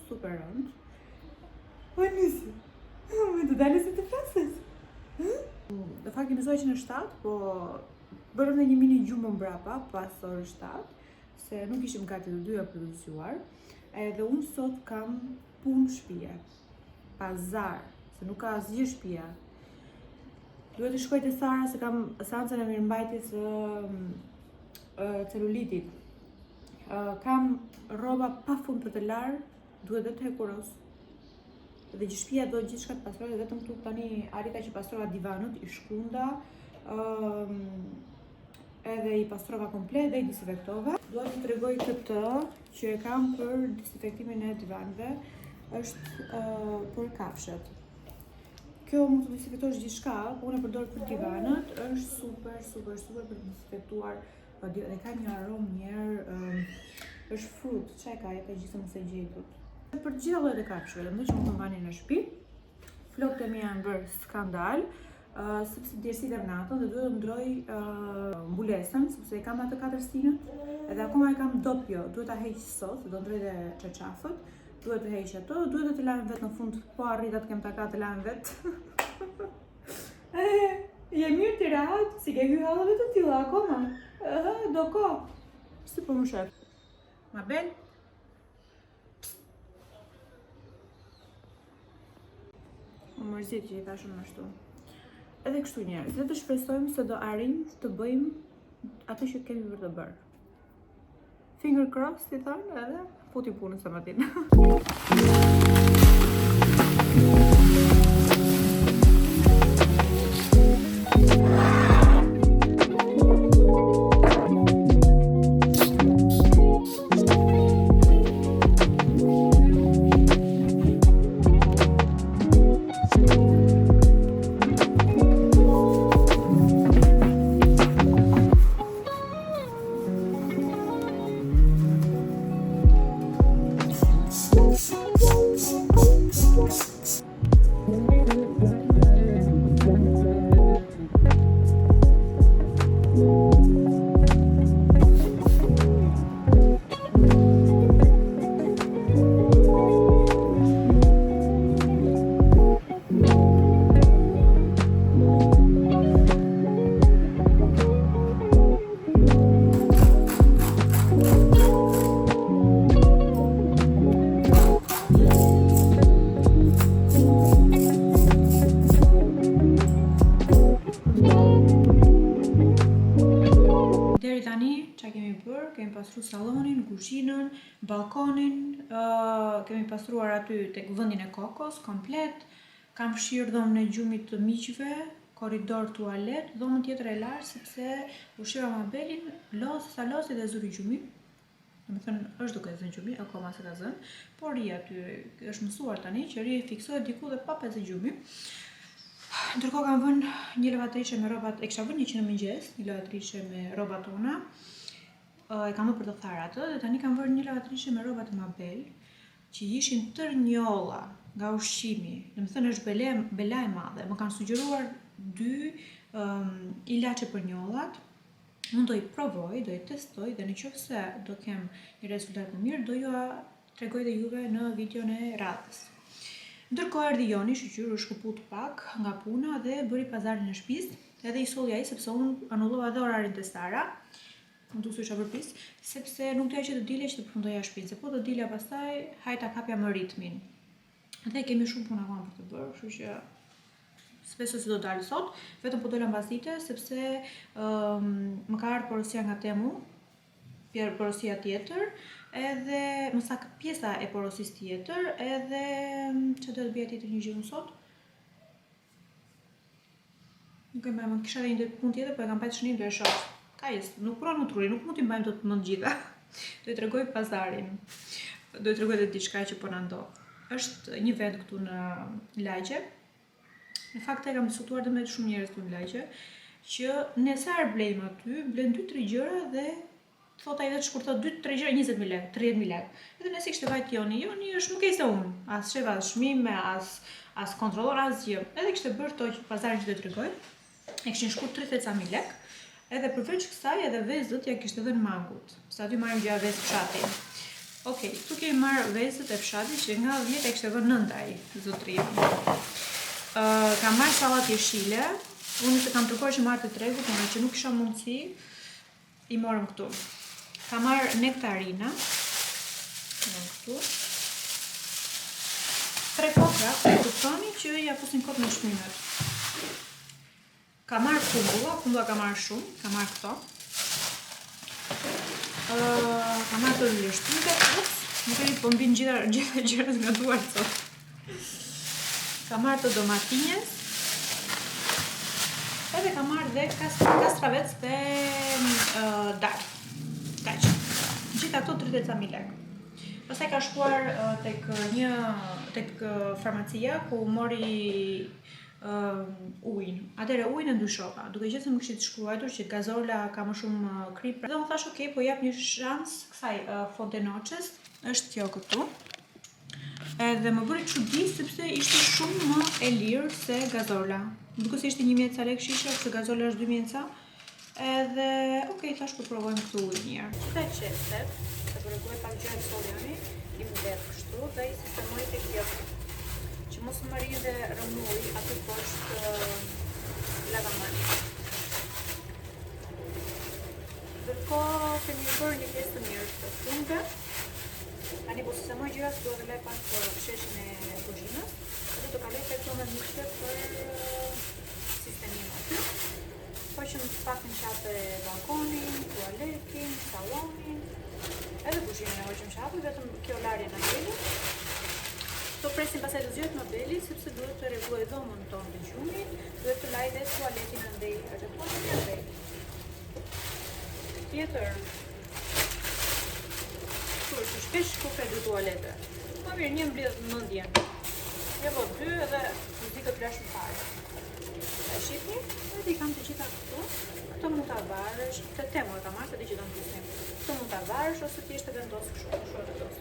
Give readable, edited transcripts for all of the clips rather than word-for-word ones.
super rënd. O nisi, me të dalë se të flasës. Në fakt besoj që në 7, po bërëm dhe një mini gjumë mbrapa pas orës 7, se nuk ishim gati të dyja për të zgjuar. Edhe unë sot kam punë shtëpie, pazar, se nuk ka asgjë shtëpia. Duhet të shkoj te Sara se kam seancën e mirëmbajtjes së celulitit. Kam rroba pafund për të larë, duhet dhe të hekuros. Dhe shtëpia do gjithçka të pastroj, vetëm këtu tani arrita që pastrova divanët, i shkunda, edhe i pastrova komplet dhe i disinfektova. Dua t'ju tregoj këtë që e kam për disinfektimin e divanëve, është për kafshët. Kjo mund të disinfektosh gjithçka, po unë e përdor për divanët, është super për të disinfektuar, dhe ka një aromë njerë, është frut, çka ka gjithë mëse gjetut. Për gjitha llojet e kafshëve, domethënë që mund të mbani në shtëpi, flokët e mia janë bërë skandal, sepse djersitëm natën dhe duhet të ndroj mbulesën, sepse i kam atë 4 stinët, edhe akoma e kam doppio, duhet ta heq sot, do ndroj dhe çarçafët. Duhet të heq ato, duhet të lanë vetë në fund, po arrita të kem taka të lanë vetë. Je mirë të rahat, si ke hyrë hallave të tilla akoma. Do ko. Si po më shef. Ma ben? Më mërzit që i thashëm ashtu. Edhe kështu njerëz, le të shpresojmë se do arrijmë të bëjmë atë që kemi për të bërë. Finger crossed, i thonë, edhe futi punën sa më tin. Kemi pastruar sallonin, kuzhinën, balkonin, kemi pastruar aty tek vendin e kokos komplet. Kam fshirë dhomën e gjumit të miqve, korridor, tualet, dhomën tjetër e larë sepse ushqeva Mabelin, sa losi dhe zuri gjumi. Domethënë është duke zënë gjumi, akoma se ka zënë, por ri aty është mësuar tani që ri fiksohet diku dhe pa pesë gjumi. Ndërkohë kam vënë një lavatriçe me rrobat, e kisha vënë një që në mëngjes, një lavatriçe me rrobat tona. E kam vënë për të tharë atë, dhe tani kam vënë një lavatriçe me rrobat e Mabel, që ishin tërë njolla nga ushqimi, domethënë është bela e madhe. Më kanë sugjeruar 2 ilaçe për njollat. Unë do i provoj, do i testoj dhe nëse do kem një rezultat të mirë, do ju tregoj dhe juve në videon e radhës. Ndërkohë erdhi Joni, shoqyru, u shkëput pak nga puna dhe bëri pazarin e shtëpisë, edhe i solli ai sepse unë anullova dhe orarin te Sara. Më duket se përpis, sepse nuk doja që të dilej që të përfundoja shtëpinë, se po të dilja pastaj, hajta kapja më ritmin. Dhe kemi shumë punë akoma për të bërë, kështu që s'besoj se do dalë sot, vetëm po dola mbas dite sepse më ka ardhur porosia nga Temu, porosia tjetër, edhe më saktë pjesa e porosisë tjetër, edhe çfarë do të bëja tjetër një gjë sot? Nuk e mbaj mend, kisha edhe një punë tjetër, po e kam bajtur shënim do e shoh. Nuk punon në truri, nuk mund t'i mbajmë të mend gjitha. Do i tregoj pazarin. Do i tregoj edhe diçka që po na ndodh. Është një vend këtu në Lagje. Në fakt e kam diskutuar dhe me shumë njerëz këtu në Lagje, që ne sa herë blejmë aty, blen 2-3 gjëra dhe thot ai vetë shkurton 2-3 gjëra 20.000 lekë, 30.000 lekë. Edhe nëse kishte vajt Joni është më keq se unë. As sheva çmime, as kontrollor asgjë. Edhe kishte bërë to që pazarin që do i tregoj. E kishin shkurt 30.000 lekë. Edhe përveç kësaj edhe vezët ja kishte dhënë mangut, se aty marrim gjëra vezë fshati. Okej, këtu kemi marrë vezët e fshatit që nga 10 e kishte vënë 9 ai zotria. Kam marrë sallatë jeshile. Unë se kam kërkuar që marrë të tregut, por që nuk kisha mundësi, i morëm këtu. Kam marrë nektarina. Këtu. 3 kokra, kuptoni që ja fusin kot në shmynët. Kam marrë kumbulla kam marrë shumë, kam marrë këto. Kam marrë të lështime, nuk e po mbin gjitha gjërat nga duart sot. Kam marrë të domatinjes. Edhe kam marrë dhe kastravec të darë. Kaq. Gjitha ato 30.000 lekë. Pastaj ka shkuar tek farmacia ku mori ujin. Atëre ujin e ndryshova, duke qenë se më kishit shkruar që gazola ka më shumë krip. Dhe unë thash okay, po jap një shans kësaj Fontenoces. Është kjo këtu. Edhe më bëri çudi sepse ishte shumë më e lirë se gazola. Duke se ishte 1000 ca lekë shisha, se gazola është 2000 ca. Edhe okay, thash po provojmë këtu ujë një herë. Këta qestet, se përregoj pak gjërë solioni, i më vetë kështu dhe i sistemoj të kjo. Që mos më rri dhe rëmuj aty poshtë lavamani. Ndërkohë kemi bërë një pjesë të mirë të fundve. Tani po sistemoj gjëra se duhet të lej pak sheshin e kuzhinës. Dhe të kaloj tek këto me mishte për sistemimin aty. Po që më pak në qape balkonin, tualetin, salonin, edhe kuzhinën e hoqëm qape, vetëm kjo larje në ngeli. To presim pasaj të zgjot më beli, sepse duhet të rregulloj dhomën tonë të gjumit, duhet të laj dhe tualetin në ndej, rretonin e ndej. Tjetër, që shpesh kufe 2 tualete. Më mirë, një mbledh mendjen. Ja po 2 edhe nuk di këtë flash më parë. E shihni? Edhe i kam të gjitha këtu. Këto mund ta varësh, këtë temor ta marrë, se di që do të ndjesnim. Këto mund ta varësh ose thjesht e vendos kështu, vendos.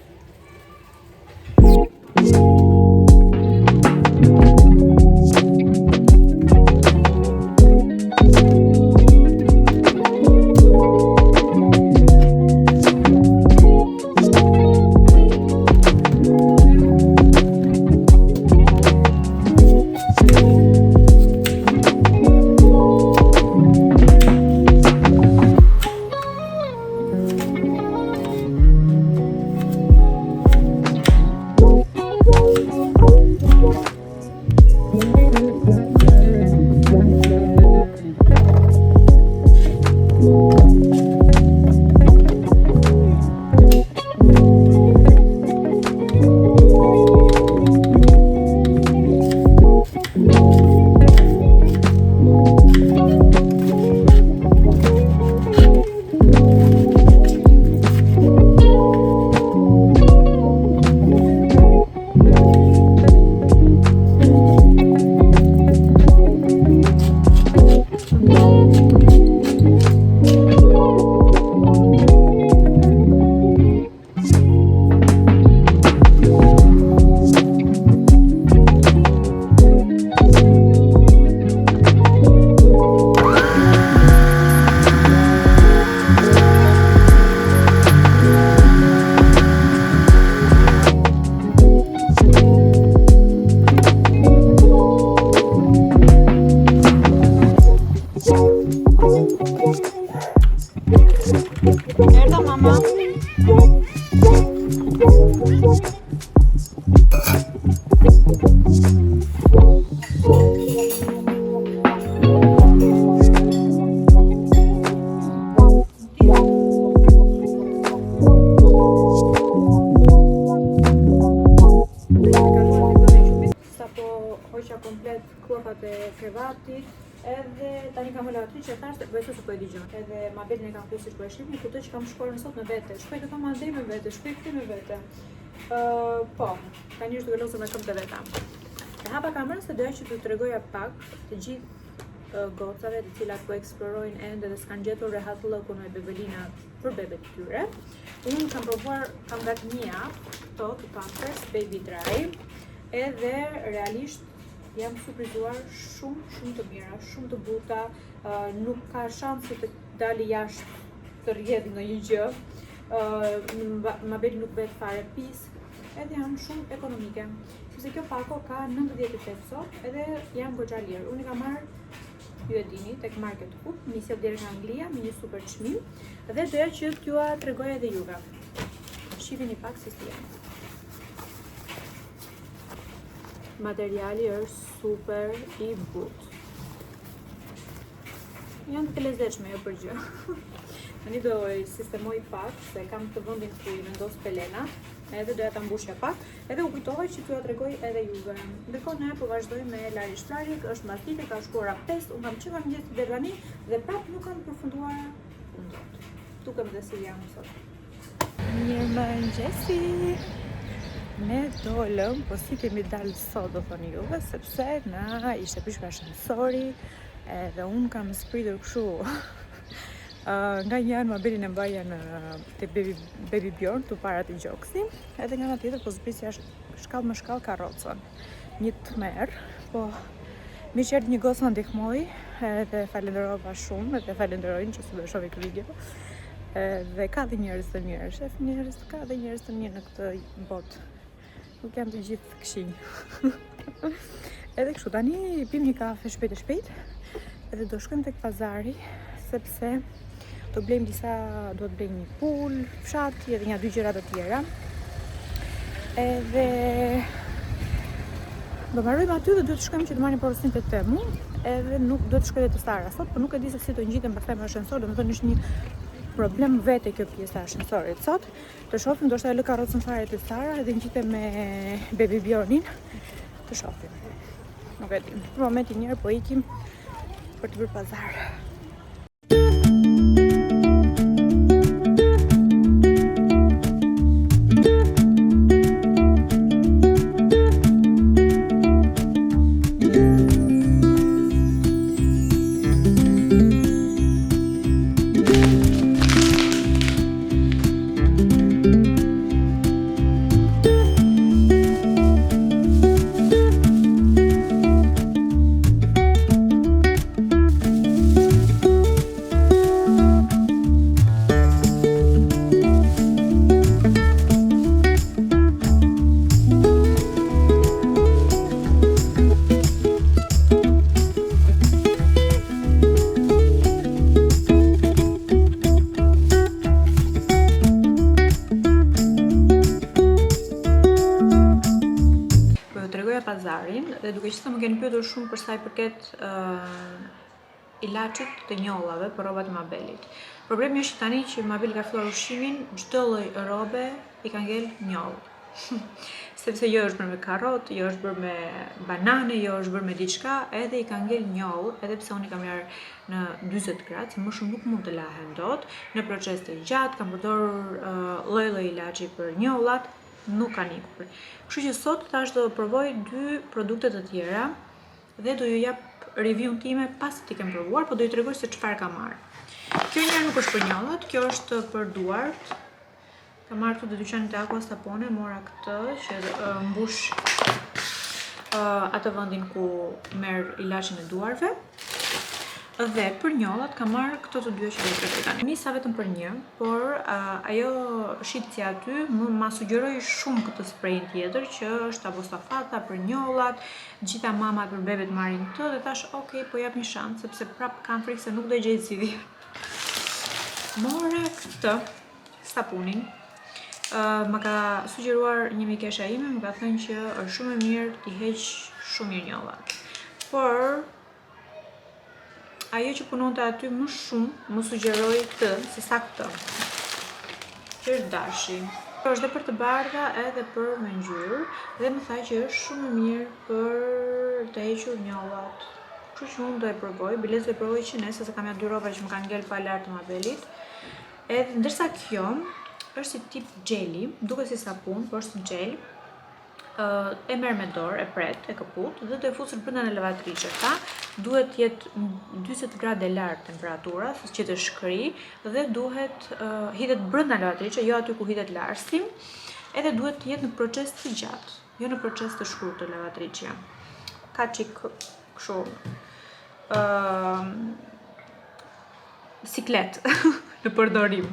Merda mama. Hoqja komplet kuafat e krevatit, edhe tani kam hëllë aty që thashtë, bëjtë se po e digjon. Edhe ma betin e kam kusë që po e shqipni, këtë që kam shkuar nësot me vete. Shkuaj të kam andej me vete, shkuaj këti me vete. Po, tani është duke losur me shumë të veta. E hapa kamerën se doja që të tregoja pak të gjithë gocave të cilat po eksplorojnë ende dhe s'kan gjetur rehat lëkun e bebelina për bebet të tyre. Unë kam provuar, kam gati një javë, këto të Pampers Baby Dry, edhe realisht jam surprizuar shumë të mira, shumë të buta, nuk ka shanse të dali jashtë të rrjedh në një gjë. mabeli nuk bëhet fare pis, edhe janë shumë ekonomike. Sepse kjo pako ka 98 sot edhe janë goxha lirë. Unë i kam marrë, ju e dini, tek Market Hoop, nisja deri nga Anglia me një super çmim dhe doja që t'ju tregoj edhe juve. Shihni pak si janë. Materiali është super i butë. Janë të lezetshme, jo për gjë. Tani do i sistemoj pak, se kam të vendin ku i vendos pelena, edhe doja ta mbushja pak, edhe u kujtova që t'ju tregoj edhe juve. Ndërkohë ne po vazhdoj me Lari Shtrarik, është mastite, ka shkuar ora 5, unë kam qenë mëngjes deri tani dhe prap nuk kam përfunduar dot. Dukem dhe si jam sot. Mirëmëngjesi. Ne dolëm, po si kemi dalë sot, do thoni juve, sepse na ishte pishka shënsori, edhe unë kam spritur kështu nga një anë mabelin e mbaja në te Baby Bjorn tu para të Gjoksi, edhe nga ana tjetër po zbrisja shkallë më shkallë karrocën. Një tmerr, po mi qert një gocë na ndihmoi, edhe falenderova shumë, edhe falenderojnë që do shohë këtë video. Dhe ka dhe njerëz të mirë, shef njerëz, ka dhe njerëz të mirë në këtë botë. Nuk janë të gjithë këqinj. Edhe kështu, tani pim një kafe shpejt e shpejt, edhe do shkojmë tek pazari, sepse do blejmë do të blejmë një pul, fshati, edhe një 2 gjëra të tjera. Edhe do mbarojmë aty dhe do të shkojmë që të marrim porosin te Temu, edhe nuk do të shkoj te Sara sot, por nuk e di se si do ngjitem pastaj me ashensor, domethënë është një problem vete kjo pjesa e ashensorit sot. Të shohim, ndoshta e lë karrocën fare te Sara edhe ngjitem me Baby Bjornin. Të shohim. Nuk e di. Për momentin njëherë po ikim për të bërë pazar. Dhe duke që sa më keni pyetur shumë për sa i përket ilaçit të njollave për rrobat e mabelit. Problemi është tani që mabeli ka filluar ushqimin, çdo lloj rrobe i ka ngel njoll. Sepse jo është bërë me karrotë, jo është bërë me banane, jo është bërë me diçka, edhe i ka ngel njoll, edhe pse unë i kam larë në 40 gradë, se më shumë nuk mund të lahen dot, në proces të gjatë, kam përdorur lloj-lloj ilaçi për njollat, nuk kanë ikur. Kështu që sot tash do provoj 2 produkte të tjera dhe do ju jap review-n time pas t'i kem provuar, po do ju tregoj se çfarë kam marrë. Kjo njëherë nuk është për njollat, kjo është për duart. Kam marrë këtu te dyqanit e Aqua Sapone, mora këtë që mbush atë vendin ku merr ilaçin e duarve. Dhe për njollat kam marrë këto të dyja që do të tregoj tani. Nisa vetëm për një, por ajo shitësia aty ma sugjeroi shumë këtë sprej tjetër që është abostafata për njollat, gjitha mamat për bebet marrin këtë dhe thash, ok, po jap një shans sepse prap kam frikë se nuk do gjej CV. Mora këtë sapunin. Ma ka sugjeruar një mikesha ime, më ka thënë që është shumë e mirë t'i heq shumë mirë njollat. Por ajo që punonte aty më shumë më sugjeroi këtë, si sa këtë. Që është dashi. Është dhe për të bardha edhe për me ngjyrë dhe më tha që është shumë e mirë për të hequr njollat. Kështu që unë do e provoj, biles do e provoj që ne, se kam ja 2 rroba që më kanë ngel pa lart të mabelit. Edhe ndërsa kjo është si tip gjeli, duket si sapun, por është gjel. E merr me dorë, e pret, e kaput dhe do e fusësh brenda në lavatriçe. Duhet të jetë 40 gradë lart temperatura, që të shkri dhe duhet hitet brenda lavatriçe, jo aty ku hitet larsi, edhe duhet të jetë në proces të gjatë, jo në proces të shkurtër lavatriçja. Ka çik kështu siklet në përdorim.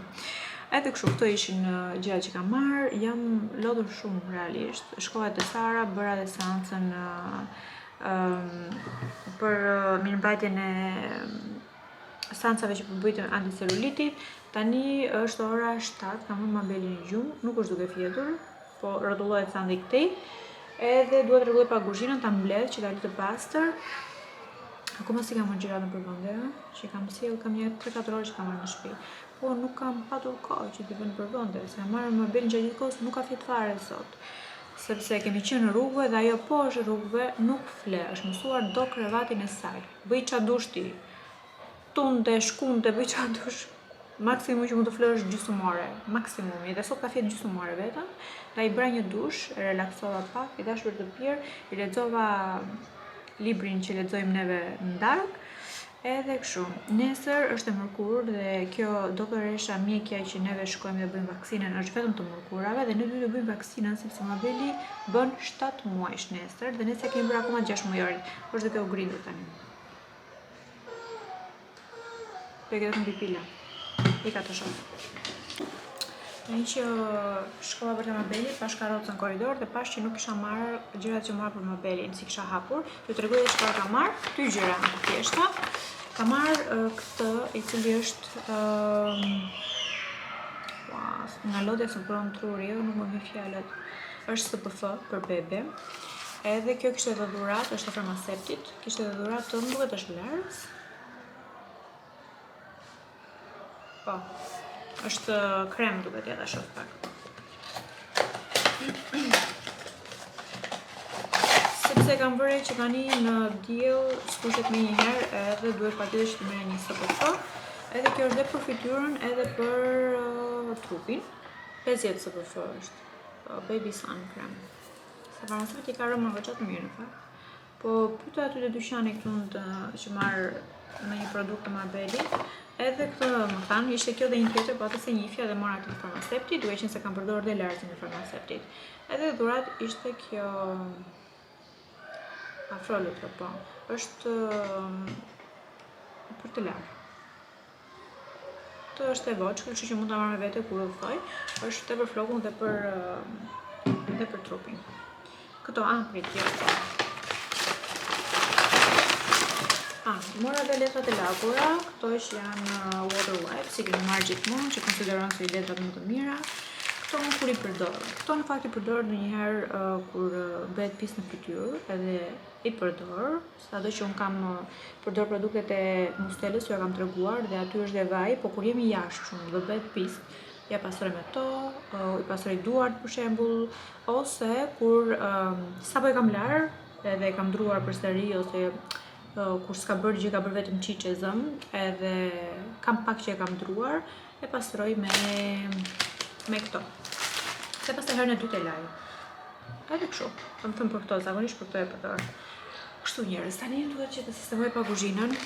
Edhe kështu, këto ishin gjërat që kam marrë, jam lodhur shumë realisht. Shkova te Sara, bëra dhe seancën për mirëmbajtjen e seancave që përbëjtën anticelulitit. Tani është ora 7, kam vënë mabelin në gjumë, nuk është duke fjetur, po rrotullohet sa ndej këtej. Edhe duhet të rregulloj pak kuzhinën, ta mbledh që ta lë të pastër. Akoma si kam gjëra në përvendje, që kam sjell, kam një 3-4 orë që kam marrë në shtëpi. Po nuk kam patur kohë që t'i vënë në përvendje, se marrë mabelin gjatë gjithë kohës, nuk ka fjet fare sot. Sepse kemi qenë në rrugëve dhe ajo poshtë rrugëve nuk fle, është mësuar do krevatin e saj. Bëj qa dush ti, tunde, shkunde, bëj qa dush. Maksimum që mund të flë është gjysmore, maksimumi, dhe sot ka fjetë gjysmore vetëm. Da i bëra një dush, relaksova pak, i dash për të pirë, i lexova librin që lexojmë neve në darkë, edhe kështu. Nesër është e mërkurë dhe kjo doktoresha mjekja që neve shkojmë dhe bëjmë vaksinën është vetëm të mërkurave dhe ne duhet të bëjmë vaksinën sepse mabeli bën 7 muajsh nesër dhe nesër kemi bërë akoma 6 mujorit. Është duke u grindur tani. Përgjegjëm pipila. I ka të shumë. Një që shkova për të mabeli, pash karotën në koridor dhe pash që nuk isha marrë gjërat që marrë për mabelin, si kisha hapur. Ju të regoj dhe çfarë ka marrë, 2 gjëra në të thjeshta. Ka marrë këtë, i cili është nga lodja së bëron truri, nuk më vjen fjalët. Është SPF për bebe. Edhe kjo kishte dhe dhurat, është e farmaceutit, kishte dhe dhurat të duket është Lars. Po, është krem duket ja ta shoh pak. Sepse kam vëre që tani në diell skuqet më një herë edhe duhet patjetër që të merr një SPF. Edhe kjo është dhe për fytyrën edhe për trupin. 50 SPF është. Baby sun krem. Se farmaceuti ka rëmë më gjatë mirë në fakt. Po pyeta aty te dyqani këtu që marr në një produkt të mabelit. Edhe këtë më thanë, ishte kjo dhe një tjetër, po atë se njifja dhe mora atë farmaceutit, duke qenë se kam përdorur dhe lartin e farmaceutit. Edhe dhurat ishte kjo afrolutër, po. Është për të larë. Këtë është e voçkë, kështu që mund ta marr me vete kur udhtoj. Është tepër flokun dhe për trupin. Këto prit. Mora dhe letrat e lagura, këto që janë water wipes, si kemi marrë gjithmonë, që konsideron se i letrat më të mira. Këto unë kur i përdor. Këto në fakt i përdor ndonjëherë kur bëhet pis në fytyrë, edhe i përdor. Sado që unë kam përdor produktet e Mustelës, që kam treguar, dhe aty është dhe vaj, po kur jemi jashtë shumë dhe bëhet pis, ja pastroj me to, i pastroj duart për shembull, ose kur sapo e kam larë, edhe e kam ndruar përsëri ose kur s'ka bërë gjë, ka bërë vetëm qiqe zëm, edhe kam pak që e kam ndruar, e pastroj me këto. Se pas të herën e dytë e laj. Edhe kështu, të më thëmë për këto, zakonisht për këto e përdor. Kështu njerëz, tani duhet që të sistemoj pa kuzhinën.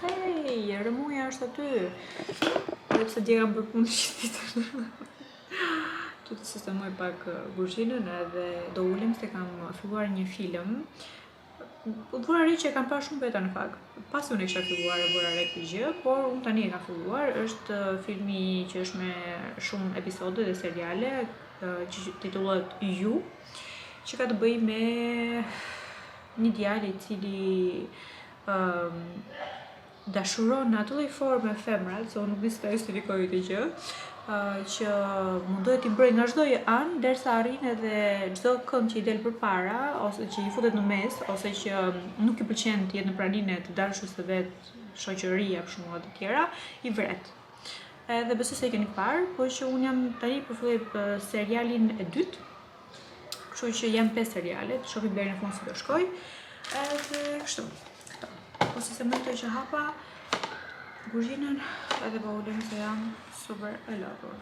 Hej, rëmuja është aty. Edhe pse dje kam bërë punë shqititër. Tu të sistemoj pak kuzhinën edhe do ulem se kam filluar një film. Vura re që e kam parë shumë veta në fakt. Pasi unë e kisha filluar e vura re këtë gjë, por unë tani e kam filluar. Është filmi që është me shumë episode dhe seriale, që titullohet You, që ka të bëjë me një djalë i cili dashuron në atë lloj forme femrat, se unë nuk di se ta justifikoj këtë gjë, që mundohet t'i bëjë nga çdo anë derisa arrin edhe çdo kënd që i del përpara ose që i futet në mes ose që nuk i pëlqen të jetë në praninë e të dashurisë së vet, shoqëria për shembull të tjera, i vret. Edhe besoj se e keni parë, po që unë jam tani përfilloj serialin e dytë. Kështu që janë 5 seriale, të shohim deri në fund si do shkoj. Edhe kështu. Po sistemoj të që hapa kuzhinën edhe po ulem se jam super e lodhur.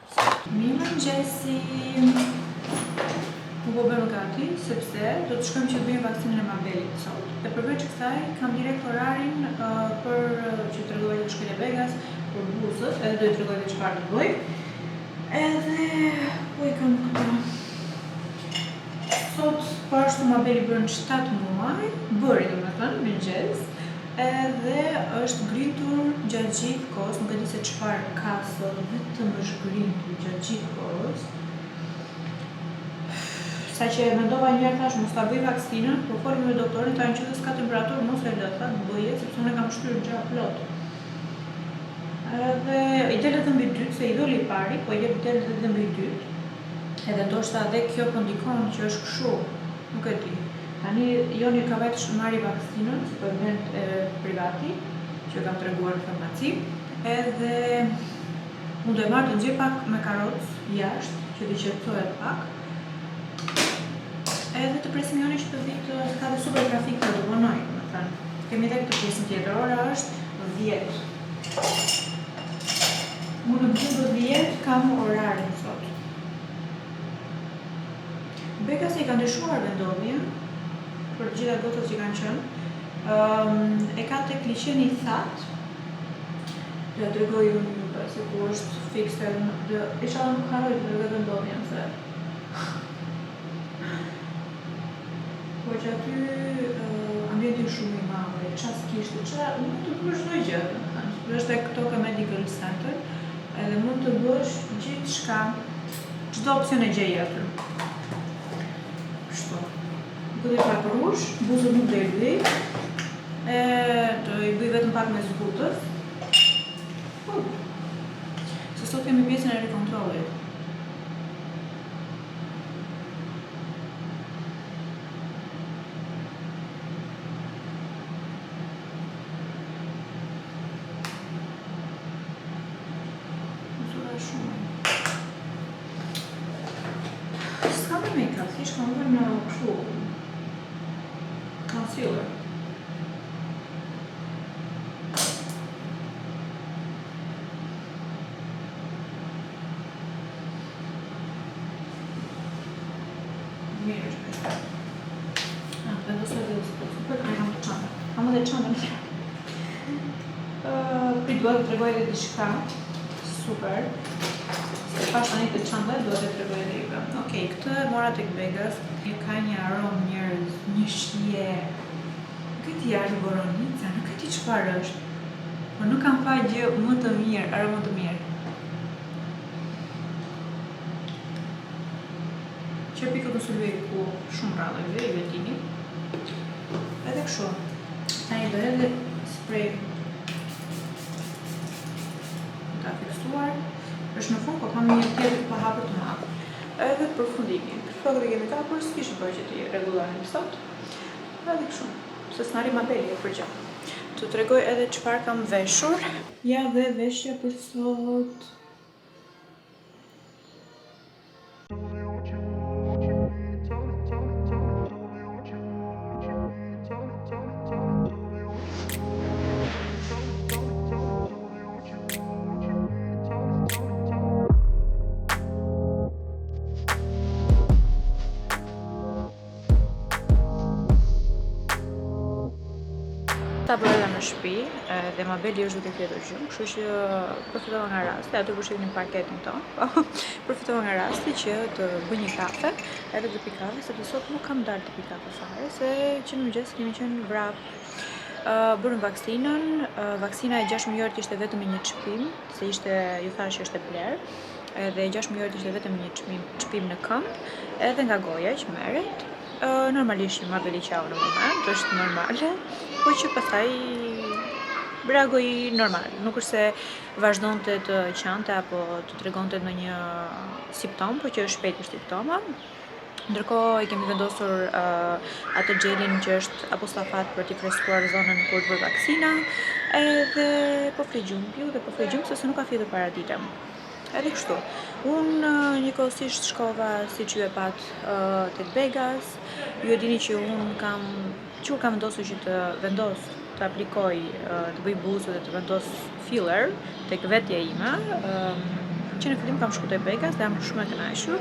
Mirëmëngjesi. U bëbëm gati, sepse do të shkojmë që të bëjmë vaksinën e mabelit sot. E përveç kësaj, kam direkt orarin për që të tregoj të shkoj në Vegas për buzët, edhe do i tregoj dhe çfarë të bëj. Edhe ku i kam këto. Sot pashtu mabeli bën 7 muaj, bëri domethënë mëngjes. edhe është ngritur gjatë gjithë kohës, nuk e di se çfarë ka sot, vetëm është ngritur gjatë gjithë kohës. Sa që mendova njëherë thash mos ta bëj vaksinën, por foli me doktorin, tani që s'ka temperaturë mos e lë, tha bëje sepse unë kam shtyr gjatë plot. Edhe i del edhe mbi 2, se i doli i pari, po i del edhe mbi 2. Edhe ndoshta edhe kjo po ndikon që është kështu, nuk e di. Tani Joni ka vetë marrë vaksinën, si po vend privati, që kam treguar në farmaci, edhe unë do e marrë të nxjerr pak me karocë jashtë, që t'i qetësohet pak. Edhe të presim Joni që të vitë ka dhe super trafik të vonoj, domethënë. Kemi edhe këtë pjesën tjetër, ora është 10. Unë në 10 kam orarin sot. Beka se i ka ndryshuar vendodhjen, për gjitha gotët që kanë qenë, e ka tek liçeni thatë, do ja tregoj unë juve se ku është fikse, inshallah nuk harroj të tregoj vendodhjen se. Po që aty ambienti shumë i madh, çfarë kishte, çfarë mund të bësh çdo gjë, domethënë. Është tek Toka Medical Center, edhe mund të bësh gjithçka, çdo opsion e gjej aty. Kështu. Do të pak rrush, buzën nuk do i bëj, do i bëj vetëm pak me zbutës. Se sot kemi pjesën e rikontrollit. S'ka me make-up, thjesht kam vënë në kështu concealer. Mirë është. Vendosoj dhe super, kam të çantën. Kam edhe çantën tjetër. Prit duhet të tregoj edhe diçka. Super. Se pash tani të çantën duhet të tregoj edhe diçka. Okej, këtë mora tek Vegas. Ka një aromë njerëz, një shije. Nuk e di është boronica, nuk e di çfarë është. Por nuk kam parë gjë më të mirë, aromë më të mirë. Që pikë të sulluj ku shumë rrallë i vetini. Edhe kështu. Tani do edhe spray. Ta fiksuar. Është në fund, po kam një tjetër pa hapur të madh. Edhe përfundimi. Shpëtë dhe kemi kapur, s'kishë bërë që ti regulorin sot. Edhe kështu. Se s'nari ma beli e për gjatë. Të tregoj edhe çfarë kam veshur. Ja dhe veshja për sot. Ta bërë edhe në shtëpi, dhe Mabeli është duke fjetur gjumë, kështu që përfitova nga rasti, aty për shiknin parketin tonë, përfitova nga rasti që të bëj një kafe, edhe të pi kafe, sepse sot nuk kam dalë të pi kafe fare, se që në mëngjes kemi qenë vrap. Bërëm vaksinën, vaksina e 6 mijorët ishte vetëm me një çpim, se ishte, ju thash ishte bler, edhe 6 mijorët ishte vetëm një çpim në këmbë, edhe nga goja që merret. Normalisht që Mabeli qau në moment, është normale, po që pastaj reagoj normal. Nuk është se vazhdonte të qante apo të tregonte ndonjë simptom, po që është shpejt për simptoma. Ndërkohë i kemi vendosur atë gjelin që është apostafat për t'i freskuar zonën kur të bërë vaksina, edhe po flegjum piu dhe po flegjum se nuk ka fjetur para ditëm. Edhe kështu. Unë njëkohësisht shkova, si që ju e pat, tek Vegas. Ju e dini që unë kam vendosur që të aplikoj, të bëj buzë dhe të vendos filler tek vetja ime. Që në fillim kam shku tek Vegas dhe jam shumë e kënaqur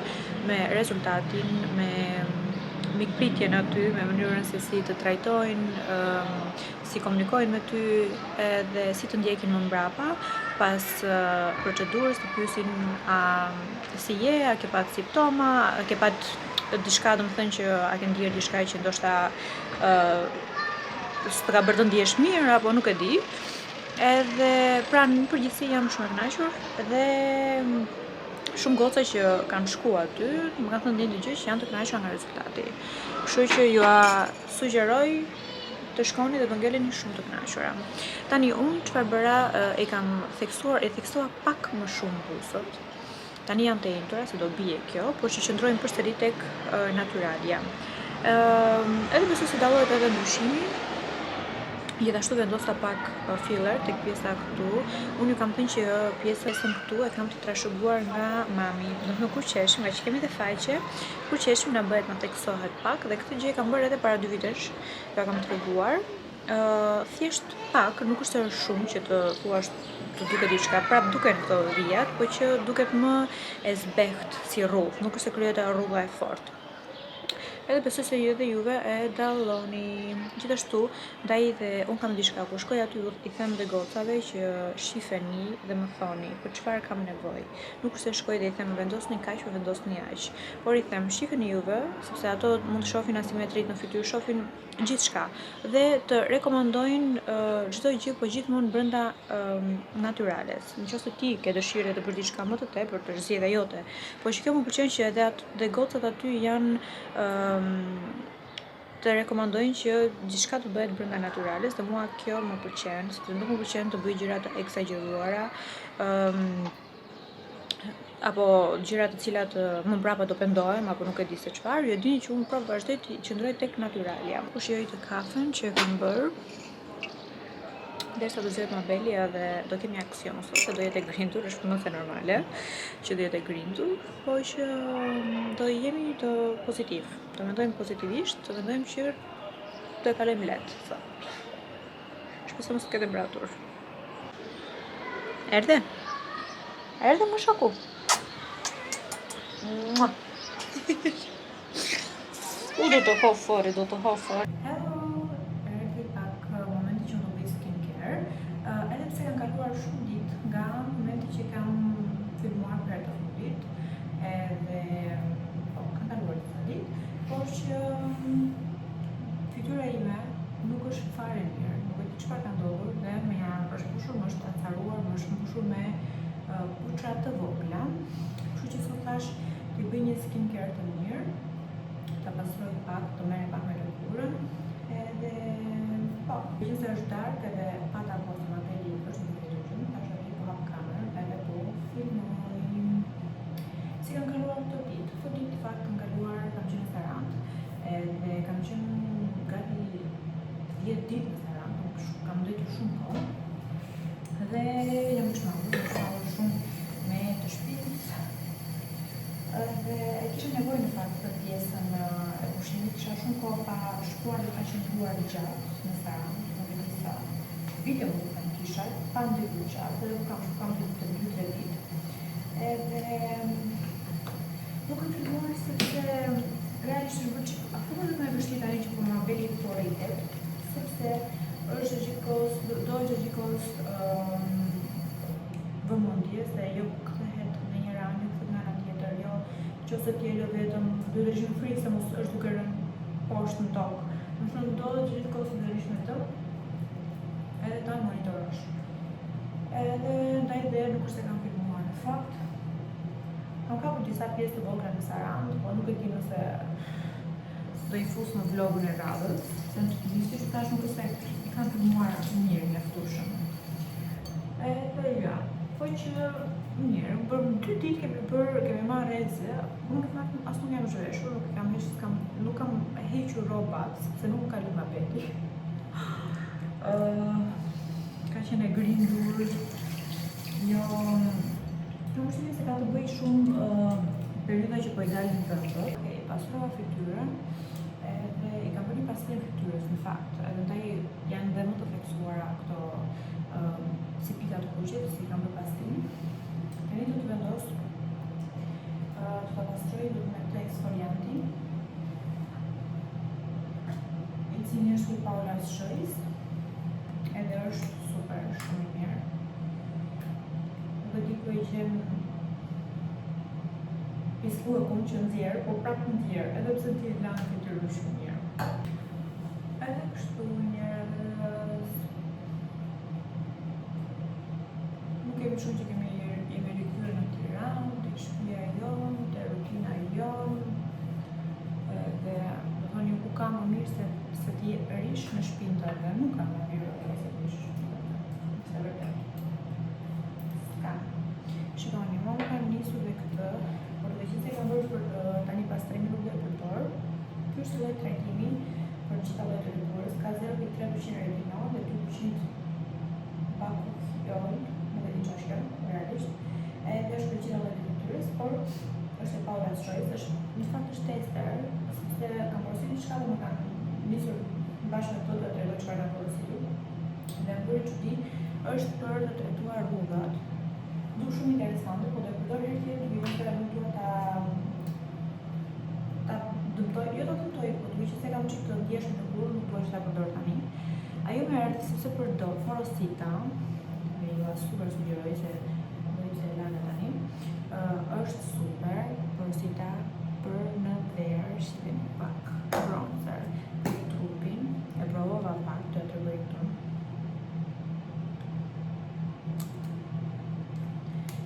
me rezultatin, me mikpritjen aty, me mënyrën se si të trajtojnë, si komunikojnë me ty, edhe si të ndjekin më mbrapa pas procedurës, të pyesin si je, a ke pat simptoma, a ke pat diçka, domethënë që a ke ndier diçka që ndoshta s'të ka bërë të ndihesh mirë apo nuk e di. Edhe pra në përgjithësi jam shumë e kënaqur dhe shumë goca që kanë shku aty më kanë thënë një gjë që janë të kënaqura nga rezultati. Kështu që ju sugjeroj të shkoni dhe të ngeleni shumë të kënaqura. Tani unë çfarë bëra, e theksua pak më shumë buzët. Tani janë të entura se do bie kjo, por që qëndrojnë përsëri tek naturalia. Edhe besoj se dallohet edhe ndryshimi. Gjithashtu vendosa pak filler tek pjesa këtu. Unë ju kam thënë që pjesën këtu e kam të trashëguar nga mami. Domethënë kur qeshim, nga që kemi dhe faqe, kur qeshim na bëhet na teksohet pak dhe këtë gjë e kam bërë edhe para 2 vitesh. Ja kam treguar. Thjesht pak, nuk është shumë që të thuash të duket diçka. Prap duken këto vijat, por që duket më e zbeht si rrugë, nuk është se krijohet rruga e fortë. Edhe besoj se ju dhe juve e dalloni. Gjithashtu, ndaj dhe unë kam diçka, kur shkoj aty i them dhe gocave që shifeni dhe më thoni për çfarë kam nevojë. Nuk është se shkoj dhe i them vendosni kaq o vendosni aq, por i them shifeni juve, sepse ato mund të shohin asimetrit në fytyrë, shohin gjithçka dhe të rekomandojnë çdo gjë, po gjithmonë brenda natyrales. Nëse ti ke dëshirë të bësh diçka më të tepër për zgjedhja jote, po që kjo më pëlqen që edhe gocat aty janë të rekomandojnë që gjithçka të bëhet brenda natyrales dhe mua kjo më pëlqen, sepse nuk më pëlqen të bëj gjëra të eksagjeruara apo gjëra të cilat më mbrapa do pendohem apo nuk e di se çfarë. Ju e dini që unë prapë vazhdoj të qëndroj tek naturalia. Po shijoj të kafen që kam bërë. Derisa do zgjohet Mabeli edhe do kemi aksion sot, se do jetë e grindur, është më se normale që do jetë e grindur, po që do jemi të pozitiv. Do mendojmë pozitivisht, do mendojmë që do e kalojmë lehtë. Shpresoj mos të ketë temperatur. Erdhe? Erdhe më shoku. Do të ho fare. Hello, erdhi pak momenti që do bëj skincare. Edhe pse kanë kaluar shumë ditë nga momenti që kam filmuar për të fundit, edhe kanë kaluar disa ditë, por që fytyra ime nuk është fare mirë, nuk e di çfarë ka ndodhur dhe më janë përshpushur, më është acaruar, më është mbushur me puçra të vogla. Kështu që sot thash të bëj një skincare të mirë, ta pastroj pak, të merr pak me lëkurën, edhe po, gjithsesi është darkë edhe pata posa Mabeli është në videogjym, tash aty po hap kamerën edhe po filmoj. Si kanë kaluar këto ditë? Këto ditë fakt kanë kaluar, kam qenë në Sarandë, edhe kam qenë gati 10 ditë në Sarandë, kam ndëtur shumë kohë dhe jam shmangur shumë me të shtëpisë. Dhe e kisha nevojë në fakt për pjesën e pushimit, kisha shumë kohë pa shkuar dhe pa qëndruar gjatë në Sarandë, nuk e di sa video më duken kisha, pa ndërtuar gjatë, dhe kam të 2-3 ditë. Edhe nuk kam filmuar sepse realisht është bërë që akoma do të më vështirë tani që po Mabeli këto rejtet, sepse është gjithkos vëmendjes dhe jo kthehet në një ran, jo kthehet në ran tjetër, jo qoftë të jelo vetëm duhet të rishim frikë se mos është duke rënë poshtë në tokë. Më thënë ndodhet gjithkohë të rish me të, edhe ta monitorosh. Edhe ndaj dhe nuk është se kam filmuar në fakt. Kam kapur disa pjesë të vogla në Sarandë, po nuk e di nëse do i fus në vlogun e radhës, se në të tash nuk është se i kam filmuar mirë mjaftueshëm. Edhe ja, po që mirë, për 2 ditë kemi marrë reze, unë në fakt as nuk jam zhveshur, nuk kam hequr rrobat, sepse nuk ka lëma Mabeli. Ka qenë e grindur, jo, nuk është se ka të bëj shumë periudha që po i dalin vëndët. Pastrova fytyrën, edhe i kam bërë një pastrim fytyrës në fakt, edhe ndaj janë dhe më të theksuara këto si pika të kuqe, si kam bërë pastrim. Tani do të vendos, të ta pastroj me të eksfolianti, i cili është i Paula Schois, edhe është super, shumë i mirë. Nuk e di ku i gjem pisku e kumë që nxjerë, po prapë nxjerë, edhe pse ti lanë fytyrën shumë mirë. Edhe kështu njërë, shumë që jemi rikthyer në Tiranë, te shtëpia jonë, te rutina jonë, dhe do thoni ku ka më mirë se ti rish në shtëpinë tënde, nuk ka më mirë se ti rish në shtëpinë tënde. Se vërtet. S'ka. Shikoni, më kam nisur dhe këtë, por dhe që se kam bërë për tani pas 3 minutë dhe përdor, ky është lloj trajtimi për gjitha llojet e lëkurës, ka 0,3% retinol dhe 2% bakufiol, nuk e di çfarë është kjo, realisht. Edhe është për gjitha llojet e fytyrës, por është e pa rastshojës, është në fakt është tester, sepse kam porositur diçka dhe më kanë nisur bashkë me to të tregoj çfarë kam porositur. Dhe më bëri çudi, është për të trajtuar rrudhat. Duke shumë interesante, po do e përdor herë tjetër, duke qenë se nuk dua ta dëmtoj, jo ta dëmtoj, po duke qenë se kam çik të ndjeshëm të kurrë, nuk dua që ta përdor tani. Ajo më erdhi sepse përdor Forosita, dhe ju super sugjeroj se do të lënë tani. Është super Forosita për në verë, shikoni pak bronzer për trupin, e provova pak të tregoj këtu.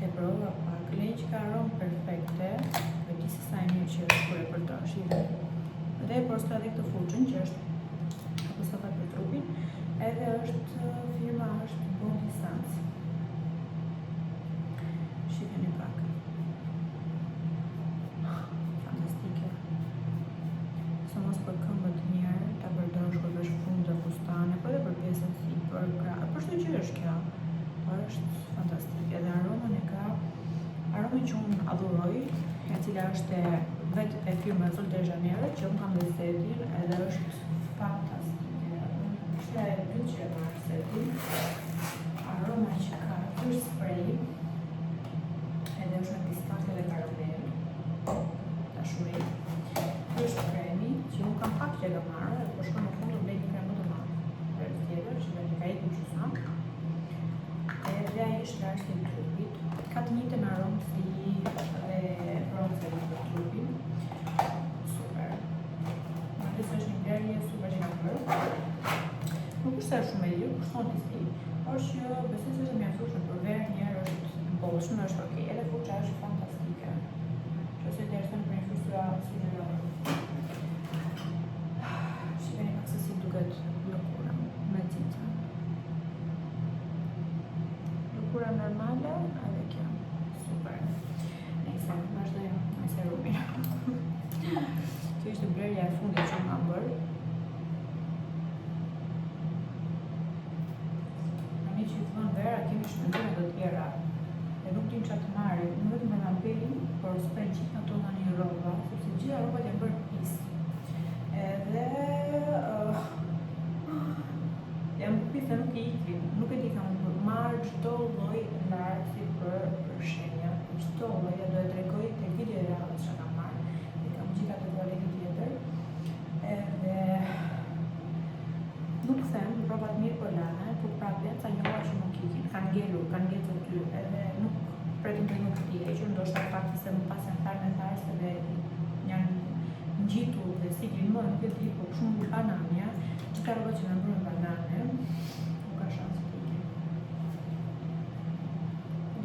E provova pak, lejnë që ka aromë perfekte, dhe di se sa e mirë që është kur e përdor, shikoni. Dhe e porosita dhe këtë fuqën që është apostata për trupin, edhe është firma është Body Sans. Shikoni pak. Fantastike. Sa mos për këmbët mirë, ta përdorësh kur vesh fundë fustane, po edhe për pjesën sipër, për çdo gjë është kjo. Është fantastike dhe aromën e ka, aromën që unë adhuroj, e cila është vetë e firmës Sol de Janeiro, që unë kam dhe setin, edhe është fantastike. Është e dytë që e marrë setin, aroma që ka është spray, edhe është me pistake dhe karamel, dashuri. Është kremi, që unë kam pak që e kam marrë, dhe po shkoj në fund të blej një krem më të madh. Për tjetër, që do të ka ikur gjysma. Edhe ai është lartë i trupit, ka të njëjtën aromë si dhe bronzeri për trupin. Super. Madje është një blerje super që kam bërë. Nuk është se shumë e lirë, kushton disi, por që besoj se është mjaftueshme për verë, njerë është bollshme, është okay, edhe fuqa është fantastike. Që se intereson për një fryzura sugjerore. Shikoni pak se si duket lëkura me cica. Lëkura normale, edhe kjo. Super. Nëse vazhdojmë me serumin. Kjo ishte blerja e fundit që kam bërë. Që të thonë vera, kemi shmendime të tjera e nuk tim çfarë të marrim, nuk vetëm me lamperin, por s'pe gjithë ato në një rroba, sepse gjitha rrobat janë bërë pis. Edhe janë pis dhe nuk e ikin, nuk e di kam marrë çdo lloj lartësi për shenja, çdo lloj, do e tregoj tek video e radhës që kam marrë, e kam gjitha të kolegi tjetër, edhe nuk them rrobat mirë për lana, por prapë ca njëra që nuk ikin, kanë ngecur ty, edhe nuk pretendoj nuk të hequr, ndoshta fakti se më pas janë tharë me tharë dhe janë ngjitur dhe sikin më, nuk e di, po shumë banane, gjitha rrobat që kanë bërë me banane, nuk ka shanse të ikin.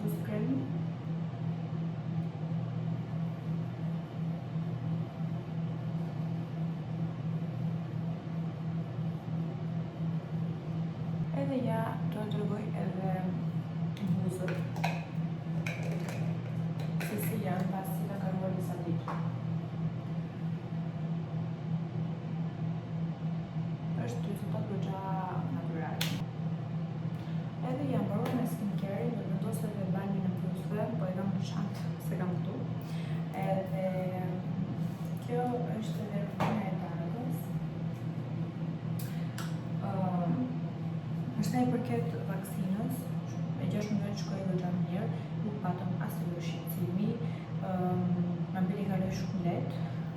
Do s'kremi? Edhe ja do të tregoj edhe buzët, se si janë pasi ka kaluar disa ditë. Është rezultat goxha natyral. Edhe jam mbaruar me skincare, do të vendos edhe banjën e buzëve, po e kam në çantë, se kam këtu. Edhe kjo është edhe rutina e darkës. Është i përket vaksinës, e 6 muaj shkoj goxha mirë, nuk patëm asnjë shqetësimi, më bëri kaloj shumë lehtë,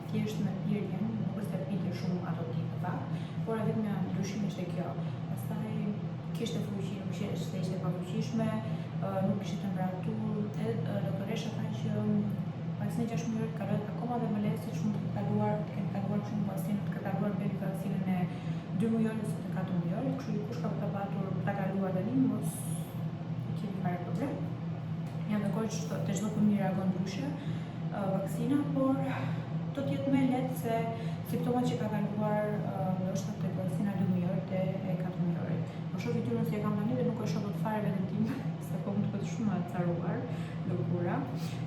thjesht me pirjen, nuk është se pinte shumë ato ditëva, por vetëm me ndryshim ishte kjo. Pastaj kishte fuqi, nuk ishte pa fuqishme, nuk kishte temperaturë, edhe doktoresha tha që vaksina 6 muaj kalohet akoma dhe më lehtë se shumë të kenë kaluar shumë pacientë të kaluar me vaksinën e 2 mujore ose të 4 mujore, kështu që kush ka patur ta kaluar tani mos i kemi fare problem. Jam dakord që të çdo fëmijë reagon ndryshe vaksina, por do të jetë më lehtë se simptomat që ka kaluar ndoshta tek vaksina 2 mujorit e 4 mujorit. Po shoh fytyrën si e kam tani dhe nuk e shoh dot fare veten tim, se po më duket shumë e caruar, lëkura.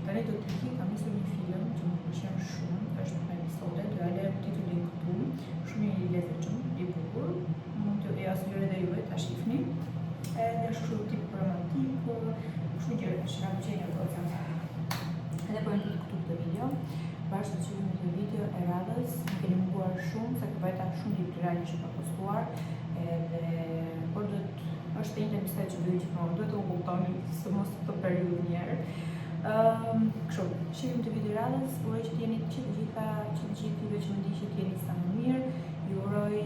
Tani do të di, kam nisur një film që më pëlqen shumë, është me episode, do ja lë titullin këtu, shumë i lezetshëm, i bukur. Mund t'ju ja sugjeroj edhe juve ta shihni. Edhe është kështu tip romantik, kështu gjëra që kam qenë goca. Edhe po ndër këtu këtë video, bashkë të qyrim një video e radhës, më keni munguar shumë, se këpajta shumë librirali që ka postuar, edhe por është e një misteri që bëjë gjithmonë, duhet të u kuptoni, së mos të periudhë njerë. Kështu, qyrim të video radhës, uroj që t'jeni që të gjithive që më di që t'jeni sa më mirë, ju uroj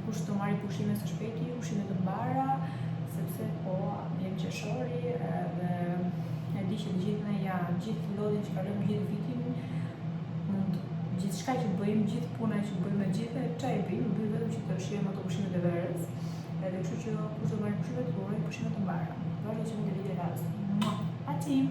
kush të marri pushime së shpejti, pushime të mbara, sepse po jem qeshori edhe e di që të gjithë gjithë lodhin që kalojmë gjithë vitin, mund gjithë shka që bëjmë, gjithë puna që bëjmë gjithë, qa i bëjmë vetëm që të shijojmë ato pushimet e verës, edhe kështu që kush do marri pushime të uroj pushime të mbara. Vazhdo që më të video radhës. Pacim!